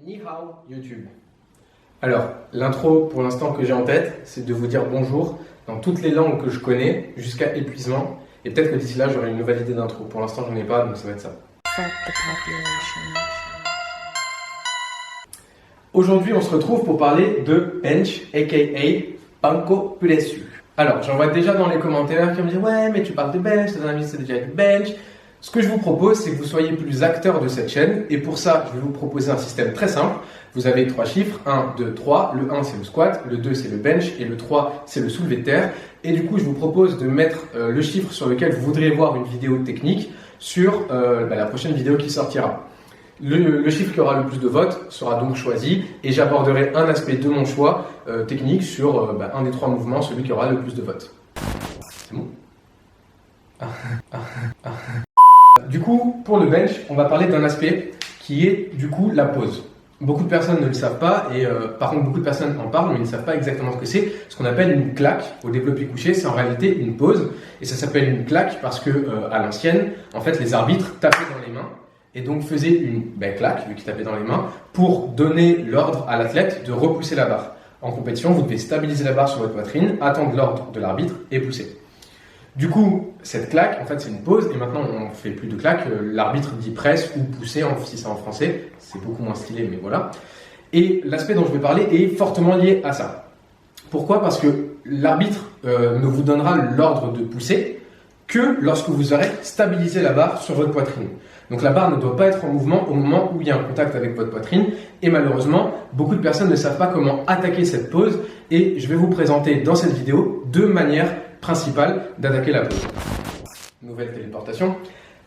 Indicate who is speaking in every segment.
Speaker 1: Ni hao YouTube. Alors, l'intro pour l'instant que j'ai en tête, c'est de vous dire bonjour dans toutes les langues que je connais, jusqu'à épuisement. Et peut-être que d'ici là, j'aurai une nouvelle idée d'intro. Pour l'instant, j'en ai pas, donc ça va être ça. Aujourd'hui, on se retrouve pour parler de bench, aka Banco Preço. Alors, j'en vois déjà dans les commentaires qui me disent « Ouais, mais tu parles de bench, t'as un ami, c'est déjà du bench ». Ce que je vous propose, c'est que vous soyez plus acteur de cette chaîne. Et pour ça, je vais vous proposer un système très simple. Vous avez 3 chiffres, 1, 2, 3. Le 1, c'est le squat, le 2, c'est le bench et le 3, c'est le soulevé de terre. Et du coup, je vous propose de mettre le chiffre sur lequel vous voudriez voir une vidéo technique sur la prochaine vidéo qui sortira. Le chiffre qui aura le plus de votes sera donc choisi et j'aborderai un aspect de mon choix technique sur un des 3 mouvements, celui qui aura le plus de votes. C'est bon? Du coup, pour le bench, on va parler d'un aspect qui est du coup la pause. Beaucoup de personnes ne le savent pas et par contre beaucoup de personnes en parlent mais ils ne savent pas exactement ce que c'est. Ce qu'on appelle une claque au développé couché, c'est en réalité une pause et ça s'appelle une claque parce que à l'ancienne, en fait, les arbitres tapaient dans les mains et donc faisaient une claque, vu qu'ils tapaient dans les mains, pour donner l'ordre à l'athlète de repousser la barre. En compétition, vous devez stabiliser la barre sur votre poitrine, attendre l'ordre de l'arbitre et pousser. Du coup, cette claque, en fait, c'est une pause et maintenant on ne fait plus de claque. L'arbitre dit presse ou pousser, si c'est en français. C'est beaucoup moins stylé, mais voilà. Et l'aspect dont je vais parler est fortement lié à ça. Pourquoi? Parce que l'arbitre ne vous donnera l'ordre de pousser que lorsque vous aurez stabilisé la barre sur votre poitrine. Donc la barre ne doit pas être en mouvement au moment où il y a un contact avec votre poitrine. Et malheureusement, beaucoup de personnes ne savent pas comment attaquer cette pause. Et je vais vous présenter dans cette vidéo 2 manières principale d'attaquer la pause. Nouvelle téléportation.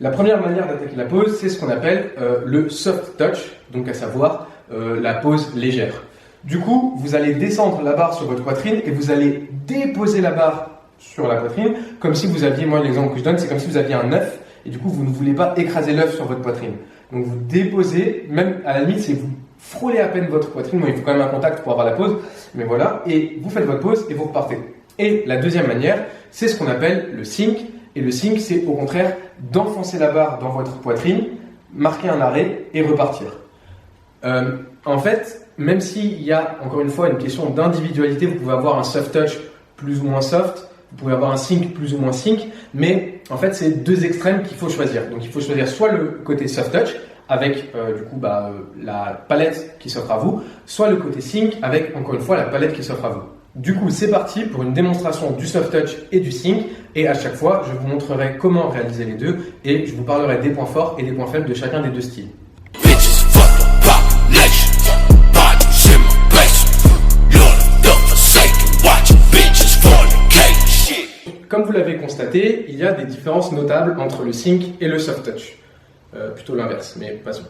Speaker 1: La première manière d'attaquer la pause, c'est ce qu'on appelle le soft touch, donc à savoir la pause légère. Du coup, vous allez descendre la barre sur votre poitrine et vous allez déposer la barre sur la poitrine, comme si vous aviez, moi l'exemple que je donne, c'est comme si vous aviez un œuf et du coup vous ne voulez pas écraser l'œuf sur votre poitrine. Donc vous déposez, même à la limite, c'est vous frôlez à peine votre poitrine, bon, il faut quand même un contact pour avoir la pause, mais voilà, et vous faites votre pause et vous repartez. Et la deuxième manière, c'est ce qu'on appelle le sink. Et le sink, c'est au contraire d'enfoncer la barre dans votre poitrine, marquer un arrêt et repartir. En fait, même s'il y a encore une fois une question d'individualité, vous pouvez avoir un soft touch plus ou moins soft, vous pouvez avoir un sink plus ou moins sink, mais en fait, c'est 2 extrêmes qu'il faut choisir. Donc il faut choisir soit le côté soft touch, avec la palette qui s'offre à vous, soit le côté sink avec encore une fois la palette qui s'offre à vous. Du coup, c'est parti pour une démonstration du soft touch et du sink. Et à chaque fois, je vous montrerai comment réaliser les 2 et je vous parlerai des points forts et des points faibles de chacun des 2 styles. Comme vous l'avez constaté, il y a des différences notables entre le sink et le soft touch. Plutôt l'inverse, mais passons.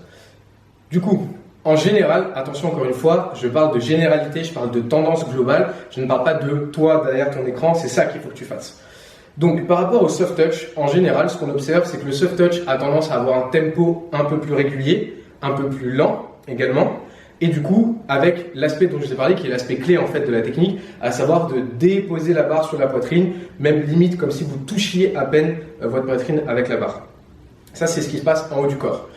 Speaker 1: Du coup, en général, attention encore une fois, je parle de généralité, je parle de tendance globale, je ne parle pas de toi derrière ton écran, c'est ça qu'il faut que tu fasses. Donc par rapport au soft touch, en général, ce qu'on observe, c'est que le soft touch a tendance à avoir un tempo un peu plus régulier, un peu plus lent également, et du coup, avec l'aspect dont je vous ai parlé, qui est l'aspect clé en fait de la technique, à savoir de déposer la barre sur la poitrine, même limite comme si vous touchiez à peine votre poitrine avec la barre. Ça, c'est ce qui se passe en haut du corps.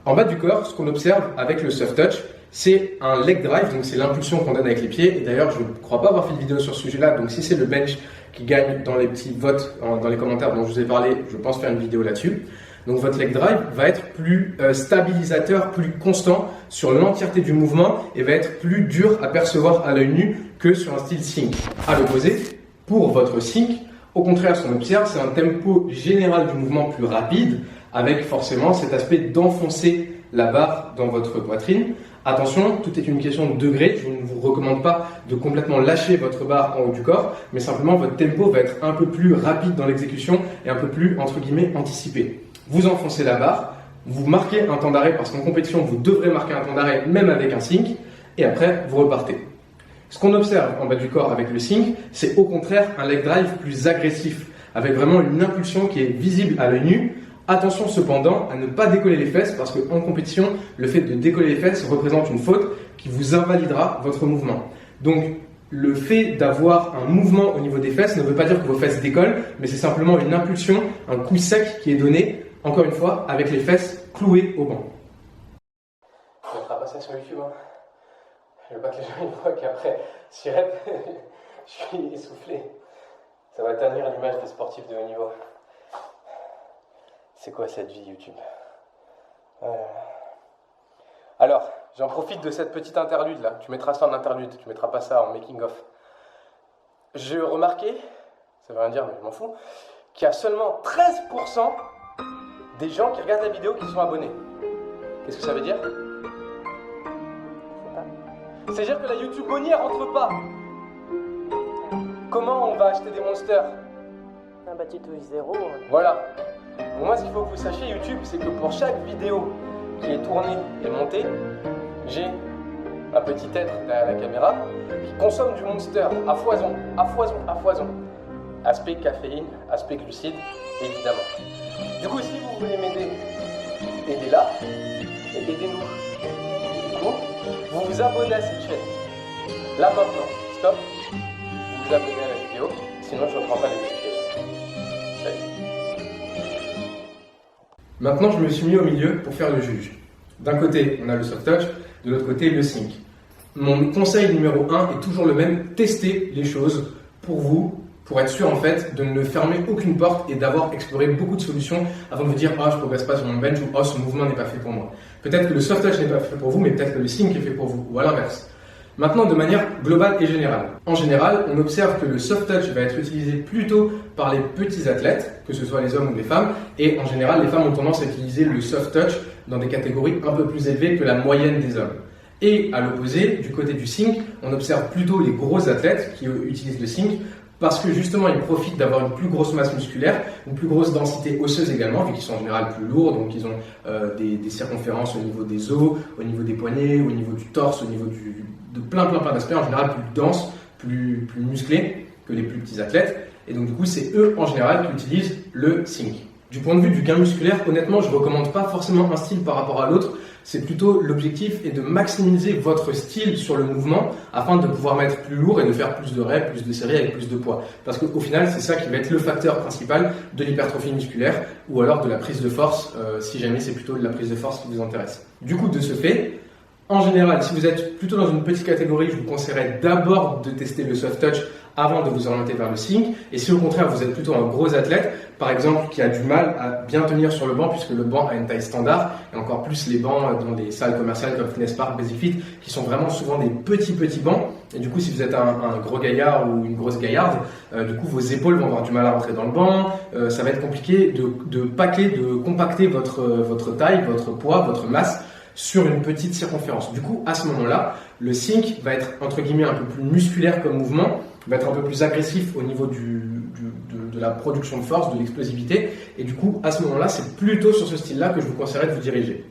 Speaker 1: En bas du corps, ce qu'on observe avec le soft touch, c'est un leg drive, donc c'est l'impulsion qu'on donne avec les pieds. Et d'ailleurs, je ne crois pas avoir fait de vidéo sur ce sujet-là, donc si c'est le bench qui gagne dans les petits votes, dans les commentaires dont je vous ai parlé, je pense faire une vidéo là-dessus. Donc votre leg drive va être plus stabilisateur, plus constant sur l'entièreté du mouvement et va être plus dur à percevoir à l'œil nu que sur un style sink. À l'opposé, pour votre sink, au contraire, ce qu'on observe, c'est un tempo général du mouvement plus rapide, avec forcément cet aspect d'enfoncer la barre dans votre poitrine. Attention, tout est une question de degré. Je ne vous recommande pas de complètement lâcher votre barre en haut du corps, mais simplement votre tempo va être un peu plus rapide dans l'exécution et un peu plus, entre guillemets, anticipé. Vous enfoncez la barre, vous marquez un temps d'arrêt, parce qu'en compétition, vous devrez marquer un temps d'arrêt même avec un sink, et après, vous repartez. Ce qu'on observe en bas du corps avec le sink, c'est au contraire un leg drive plus agressif, avec vraiment une impulsion qui est visible à l'œil nu. Attention cependant à ne pas décoller les fesses parce qu'en compétition, le fait de décoller les fesses représente une faute qui vous invalidera votre mouvement. Donc le fait d'avoir un mouvement au niveau des fesses ne veut pas dire que vos fesses décollent, mais c'est simplement une impulsion, un coup sec qui est donné, encore une fois, avec les fesses clouées au banc. ça sur YouTube. Hein. Je veux pas que les gens ils voient qu'après, si je rêve, je suis essoufflé. Ça va ternir l'image des sportifs de haut niveau. C'est quoi cette vie YouTube? Alors, j'en profite de cette petite interlude là. Tu mettras ça en interlude, tu mettras pas ça en making of. J'ai remarqué, ça veut rien dire mais je m'en fous, qu'il y a seulement 13% des gens qui regardent la vidéo qui sont abonnés. Qu'est-ce que ça veut dire? C'est-à-dire que la YouTube Money elle rentre pas. Comment on va acheter des monsters?
Speaker 2: Ah bah tu touches 0.
Speaker 1: Voilà. Bon, moi ce qu'il faut que vous sachiez YouTube, c'est que pour chaque vidéo qui est tournée et montée, j'ai un petit être derrière la caméra qui consomme du monster à foison, à foison, à foison. Aspect caféine, aspect glucides, évidemment. Du coup, si vous voulez m'aider, aidez-la et aidez-nous. Du coup, vous vous abonnez à cette chaîne. Là maintenant, stop. Vous vous abonnez à la vidéo, sinon je ne reprends pas les explications. Salut. Maintenant, je me suis mis au milieu pour faire le juge. D'un côté, on a le soft touch, de l'autre côté, le sync. Mon conseil numéro 1 est toujours le même, testez les choses pour vous, pour être sûr en fait de ne fermer aucune porte et d'avoir exploré beaucoup de solutions avant de vous dire « Ah, je ne progresse pas sur mon bench » ou « Ah, ce mouvement n'est pas fait pour moi ». Peut-être que le soft touch n'est pas fait pour vous, mais peut-être que le sync est fait pour vous, ou à l'inverse. Maintenant, de manière globale et générale. En général, on observe que le soft touch va être utilisé plutôt par les petits athlètes, que ce soit les hommes ou les femmes, et en général, les femmes ont tendance à utiliser le soft touch dans des catégories un peu plus élevées que la moyenne des hommes. Et à l'opposé, du côté du sync, on observe plutôt les gros athlètes qui utilisent le sync parce que justement ils profitent d'avoir une plus grosse masse musculaire, une plus grosse densité osseuse également, vu qu'ils sont en général plus lourds, donc ils ont des circonférences au niveau des os, au niveau des poignets, au niveau du torse, au niveau de plein d'aspects, en général plus denses, plus musclés que les plus petits athlètes. Et donc du coup c'est eux en général qui utilisent le sync. Du point de vue du gain musculaire, honnêtement je ne recommande pas forcément un style par rapport à l'autre. C'est plutôt l'objectif est de maximiser votre style sur le mouvement afin de pouvoir mettre plus lourd et de faire plus de reps, plus de séries avec plus de poids. Parce qu'au final, c'est ça qui va être le facteur principal de l'hypertrophie musculaire ou alors de la prise de force, si jamais c'est plutôt de la prise de force qui vous intéresse. Du coup, de ce fait, en général, si vous êtes plutôt dans une petite catégorie, je vous conseillerais d'abord de tester le soft touch avant de vous orienter vers le sync. Et si au contraire vous êtes plutôt un gros athlète, par exemple qui a du mal à bien tenir sur le banc puisque le banc a une taille standard, et encore plus les bancs dans des salles commerciales comme Fitness Park, Basic Fit, qui sont vraiment souvent des petits bancs. Et du coup, si vous êtes un gros gaillard ou une grosse gaillarde, du coup vos épaules vont avoir du mal à rentrer dans le banc. Ça va être compliqué de compacter votre taille, votre poids, votre masse sur une petite circonférence. Du coup, à ce moment-là, le sync va être entre guillemets un peu plus musculaire comme mouvement, va être un peu plus agressif au niveau de la production de force, de l'explosivité. Et du coup, à ce moment-là, c'est plutôt sur ce style-là que je vous conseillerais de vous diriger.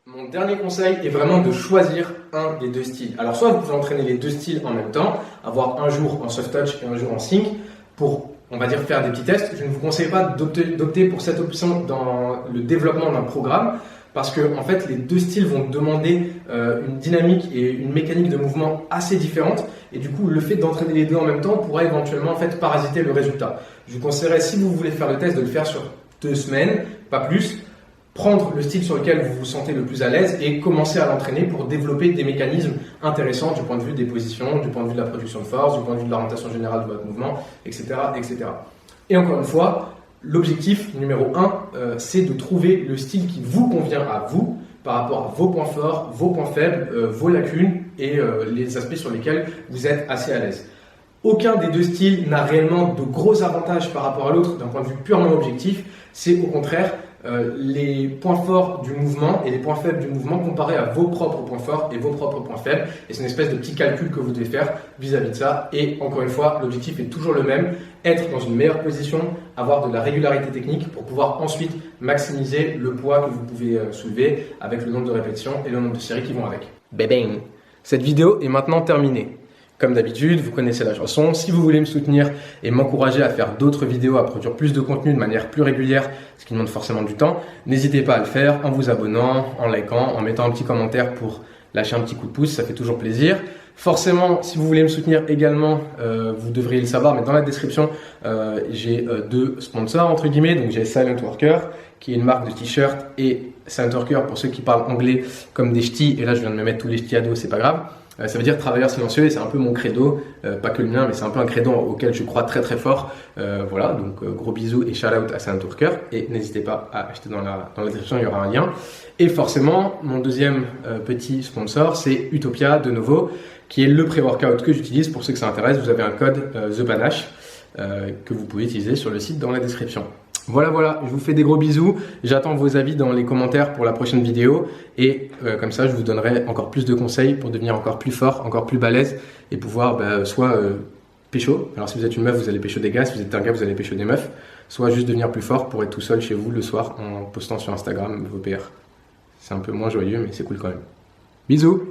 Speaker 1: Mon dernier conseil est vraiment de choisir un des deux styles. Alors, soit vous pouvez entraîner les deux styles en même temps, avoir un jour en soft touch et un jour en sync pour, on va dire, faire des petits tests. Je ne vous conseille pas d'opter pour cette option dans le développement d'un programme, parce que en fait, les deux styles vont demander une dynamique et une mécanique de mouvement assez différentes. Et du coup, le fait d'entraîner les deux en même temps pourra éventuellement en fait, parasiter le résultat. Je vous conseillerais, si vous voulez faire le test, de le faire sur 2 semaines, pas plus. Prendre le style sur lequel vous vous sentez le plus à l'aise et commencer à l'entraîner pour développer des mécanismes intéressants du point de vue des positions, du point de vue de la production de force, du point de vue de l'orientation générale de votre mouvement, etc. etc. Et encore une fois, l'objectif numéro 1, c'est de trouver le style qui vous convient à vous par rapport à vos points forts, vos points faibles, vos lacunes et les aspects sur lesquels vous êtes assez à l'aise. Aucun des deux styles n'a réellement de gros avantages par rapport à l'autre d'un point de vue purement objectif. C'est au contraire les points forts du mouvement et les points faibles du mouvement comparés à vos propres points forts et vos propres points faibles. Et c'est une espèce de petit calcul que vous devez faire vis-à-vis de ça. Et encore une fois, l'objectif est toujours le même, être dans une meilleure position, avoir de la régularité technique pour pouvoir ensuite maximiser le poids que vous pouvez soulever avec le nombre de répétitions et le nombre de séries qui vont avec. Bébé. Cette vidéo est maintenant terminée. Comme d'habitude, vous connaissez la chanson. Si vous voulez me soutenir et m'encourager à faire d'autres vidéos, à produire plus de contenu de manière plus régulière, ce qui demande forcément du temps, n'hésitez pas à le faire en vous abonnant, en likant, en mettant un petit commentaire pour lâcher un petit coup de pouce, ça fait toujours plaisir. Forcément, si vous voulez me soutenir également, vous devriez le savoir, mais dans la description, j'ai 2 sponsors entre guillemets. Donc j'ai Silent Worker, qui est une marque de t-shirt, et Silent Worker, pour ceux qui parlent anglais comme des ch'tis, et là je viens de me mettre tous les ch'tis à dos, c'est pas grave. Ça veut dire travailleur silencieux et c'est un peu mon credo, pas que le mien, mais c'est un peu un credo auquel je crois très très fort. Voilà, donc gros bisous et shout out à Silent Worker et n'hésitez pas à acheter dans la description, il y aura un lien. Et forcément, mon deuxième petit sponsor, c'est Utopia de nouveau, qui est le pré-workout que j'utilise. Pour ceux que ça intéresse, vous avez un code ThePanache que vous pouvez utiliser sur le site dans la description. Voilà, je vous fais des gros bisous. J'attends vos avis dans les commentaires pour la prochaine vidéo. Et comme ça, je vous donnerai encore plus de conseils pour devenir encore plus fort, encore plus balèze et pouvoir soit pécho. Alors si vous êtes une meuf, vous allez pécho des gars. Si vous êtes un gars, vous allez pécho des meufs. Soit juste devenir plus fort pour être tout seul chez vous le soir en postant sur Instagram vos PR. C'est un peu moins joyeux, mais c'est cool quand même. Bisous!